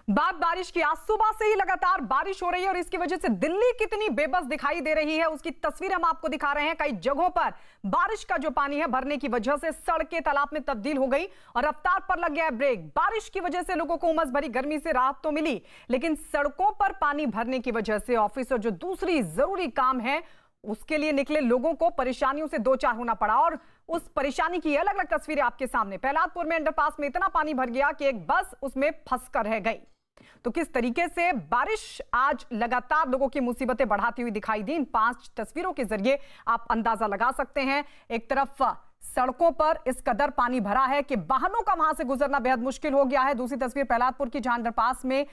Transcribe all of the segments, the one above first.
बात बारिश की। आज सुबह से ही लगातार बारिश हो रही है और इसकी वजह से दिल्ली कितनी बेबस दिखाई दे रही है उसकी तस्वीर हम आपको दिखा रहे हैं। कई जगहों पर बारिश का जो पानी है भरने की वजह से सड़कें तालाब में तब्दील हो गई और रफ्तार पर लग गया है ब्रेक। बारिश की वजह से लोगों को उमस भरी गर्मी से राहत तो मिली, लेकिन सड़कों पर पानी भरने की वजह से ऑफिस और जो दूसरी जरूरी काम है उसके लिए निकले लोगों को परेशानियों से दो चार होना पड़ा। और उस परेशानी की अलग अलग तस्वीरें आपके सामने। प्रहलादपुर में अंडरपास में इतना पानी भर गया कि एक बस उसमें फंसकर रह गई। तो किस तरीके से बारिश आज लगातार लोगों की मुसीबतें बढ़ाती हुई दिखाई दी, इन 5 तस्वीरों के जरिए आप अंदाजा लगा सकते हैं। एक तरफ सड़कों पर इस कदर पानी भरा है कि वाहनों का वहां से गुजरना बेहद मुश्किल हो गया है। दूसरी तस्वीर प्रहलादपुर की, जहां अंडरपास में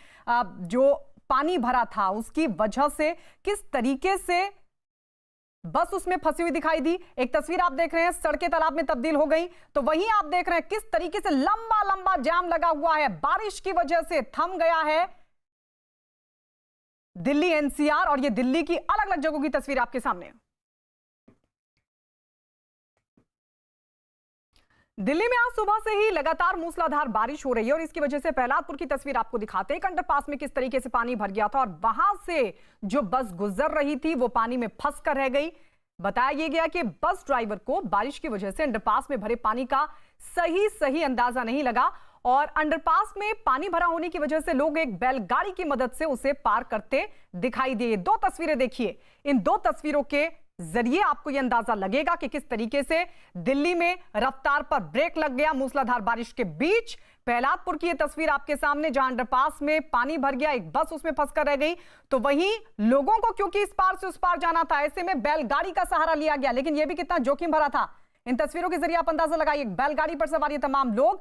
जो पानी भरा था उसकी वजह से किस तरीके से बस उसमें फंसी हुई दिखाई दी। एक तस्वीर आप देख रहे हैं, सड़कें तालाब में तब्दील हो गई। तो वहीं आप देख रहे हैं किस तरीके से लंबा लंबा जाम लगा हुआ है, बारिश की वजह से थम गया है दिल्ली एनसीआर। और ये दिल्ली की अलग अलग जगहों की तस्वीर आपके सामने। दिल्ली में आज सुबह से ही लगातार मूसलाधार बारिश हो रही है और इसकी वजह से प्रहलादपुर की तस्वीर आपको दिखाते हैं। अंडरपास में किस तरीके से पानी भर गया था और वहां से जो बस गुजर रही थी वो पानी में फंस कर रह गई। बताया गया कि बस ड्राइवर को बारिश की वजह से अंडरपास में भरे पानी का सही अंदाजा नहीं लगा और अंडरपास में पानी भरा होने की वजह से लोग एक बैलगाड़ी की मदद से उसे पार करते दिखाई दिए। 2 तस्वीरें देखिए। इन 2 तस्वीरों के जरिए आपको यह अंदाजा लगेगा कि किस तरीके से दिल्ली में रफ्तार पर ब्रेक लग गया मूसलाधार बारिश के बीच। प्रहलादपुर की यह तस्वीर आपके सामने, जहां अंडरपास में पानी भर गया, एक बस उसमें फंसकर रह गई। तो वहीं लोगों को क्योंकि इस पार से उस पार जाना था, ऐसे में बैलगाड़ी का सहारा लिया गया, लेकिन यह भी कितना जोखिम भरा था। इन तस्वीरों के जरिए आप अंदाजा लगाइए। बैलगाड़ी पर सवार ये तमाम लोग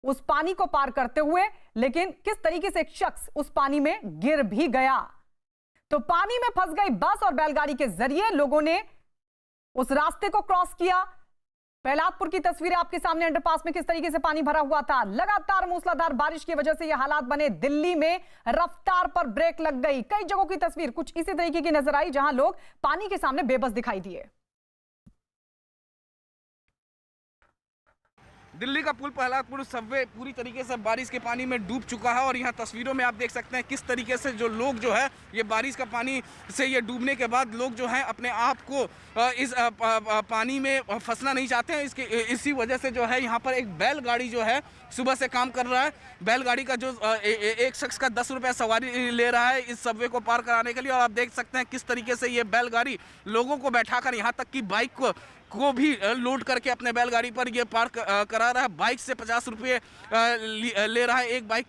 उस पानी को पार करते हुए, लेकिन किस तरीके से एक शख्स उस पानी में गिर भी गया। तो पानी में फंस गई बस और बैलगाड़ी के जरिए लोगों ने उस रास्ते को क्रॉस किया। प्रहलादपुर की तस्वीरें आपके सामने, अंडरपास में किस तरीके से पानी भरा हुआ था। लगातार मूसलाधार बारिश की वजह से यह हालात बने। दिल्ली में रफ्तार पर ब्रेक लग गई। कई जगहों की तस्वीर कुछ इसी तरीके की नजर आई, जहां लोग पानी के सामने बेबस दिखाई दिए। दिल्ली का पुल प्रहलादपुर सबवे पूरी तरीके से बारिश के पानी में डूब चुका है और यहाँ तस्वीरों में आप देख सकते हैं किस तरीके से जो लोग जो है ये बारिश का पानी से ये डूबने के बाद लोग जो हैं अपने आप को इस पानी में फंसना नहीं चाहते हैं। इसी वजह से जो है यहाँ पर एक बैलगाड़ी जो है सुबह से काम कर रहा है। बैलगाड़ी का जो एक शख्स का 10 रुपये सवारी ले रहा है इस सबवे को पार कराने के लिए। और आप देख सकते हैं किस तरीके से ये बैलगाड़ी लोगों को बैठाकर, यहाँ तक कि बाइक को भी लोड करके अपने बैलगाड़ी पर ये पार करा रहा है। बाइक से 50 रुपये ले रहा है। एक बाइक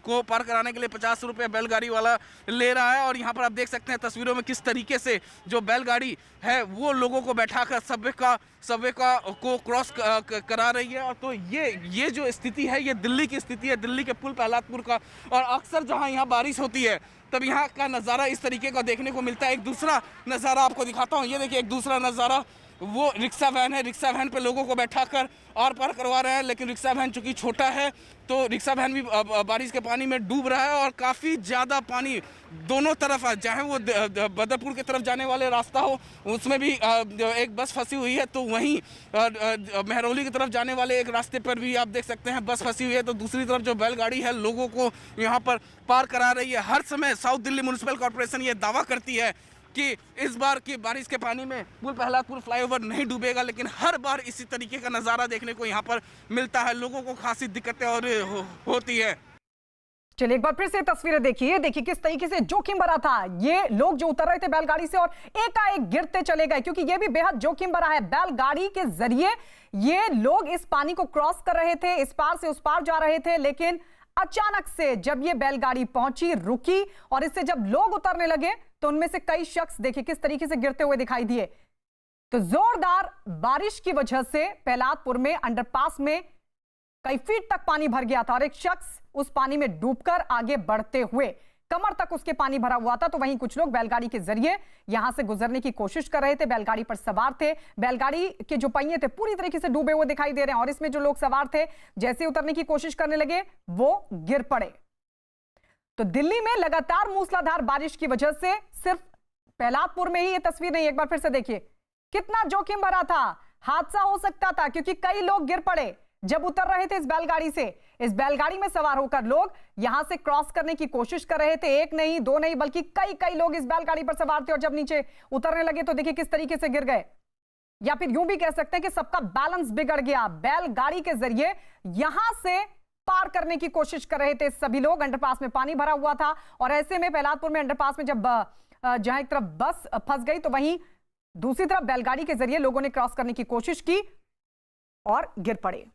को पार कराने के लिए 50 रुपये बैलगाड़ी वाला ले रहा है। और यहाँ पर आप देख सकते हैं तस्वीरों में किस तरीके से जो बैलगाड़ी है वो लोगों को बैठाकर सबवे को क्रॉस करा रही है। और तो ये जो स्थिति है ये दिल्ली की स्थिति है, दिल्ली के पुल प्रहलादपुर का। और अक्सर जहाँ यहाँ बारिश होती है तब यहाँ का नज़ारा इस तरीके का देखने को मिलता है। एक दूसरा नज़ारा आपको दिखाता हूँ। ये देखिए एक दूसरा नज़ारा, वो रिक्शा वैन है। रिक्शा वैन पे लोगों को बैठाकर और पार करवा रहे हैं, लेकिन रिक्शा वैन चूंकि छोटा है तो रिक्शा वैन भी बारिश के पानी में डूब रहा है। और काफ़ी ज़्यादा पानी दोनों तरफ है, चाहे वो बदरपुर की तरफ जाने वाले रास्ता हो उसमें भी एक बस फंसी हुई है, तो वहीं महरौली की तरफ जाने वाले एक रास्ते पर भी आप देख सकते हैं बस फंसी हुई है। तो दूसरी तरफ जो बैलगाड़ी है लोगों को यहाँ पर पार करा रही है। हर समय साउथ दिल्ली म्यूनिसिपल कॉरपोरेशन ये दावा करती है कि इस बार की बारिश के पानी में पुल प्रहलादपुर फ्लाईओवर नहीं डूबेगा, लेकिन हर बार इसी तरीके का नज़ारा देखने को यहाँ पर मिलता है। लोगों को खासी दिक्कतें और होती है। चलिए एक बार फिर से तस्वीरें देखिए किस तरीके से जोखिम भरा था। ये लोग जो उतर रहे थे बैलगाड़ी से और एकाएक गिरते चले गए, क्योंकि ये भी बेहद जोखिम भरा है। बैलगाड़ी के जरिए ये लोग इस पानी को क्रॉस कर रहे थे, इस पार से उस पार जा रहे थे, लेकिन अचानक से जब ये बैलगाड़ी पहुंची, रुकी और इससे जब लोग उतरने लगे तो उनमें से कई शख्स देखिए किस तरीके से गिरते हुए दिखाई दिए। तो जोरदार बारिश की वजह से प्रहलादपुर में अंडरपास में कई फीट तक पानी भर गया था और एक शख्स उस पानी में डूबकर आगे बढ़ते हुए कमर तक उसके पानी भरा हुआ था। तो वहीं कुछ लोग बैलगाड़ी के जरिए यहां से गुजरने की कोशिश कर रहे थे। बैलगाड़ी पर सवार थे, बैलगाड़ी के जो पहिए थे पूरी तरीके से डूबे हुए दिखाई दे रहे हैं और इसमें जो लोग सवार थे जैसे उतरने की कोशिश करने लगे वो गिर पड़े। तो दिल्ली में लगातार मूसलाधार बारिश की वजह से सिर्फ प्रहलादपुर में ही ये तस्वीर नहीं, एक बार फिर से देखिए कितना जोखिम भरा था, हादसा हो सकता था क्योंकि कई लोग गिर पड़े। जब उतर रहे थे इस बैलगाड़ी में सवार होकर लोग यहां से क्रॉस करने की कोशिश कर रहे थे। एक नहीं, दो नहीं, बल्कि कई लोग इस बैलगाड़ी पर सवार थे और जब नीचे उतरने लगे तो देखिए किस तरीके से गिर गए। या फिर यूं भी कह सकते हैं कि सबका बैलेंस बिगड़ गया। बैलगाड़ी के जरिए यहां से पार करने की कोशिश कर रहे थे सभी लोग। अंडरपास में पानी भरा हुआ था और ऐसे में प्रहलादपुर में अंडरपास में जब जहां एक तरफ बस फंस गई तो वहीं दूसरी तरफ बैलगाड़ी के जरिए लोगों ने क्रॉस करने की कोशिश की और गिर पड़े।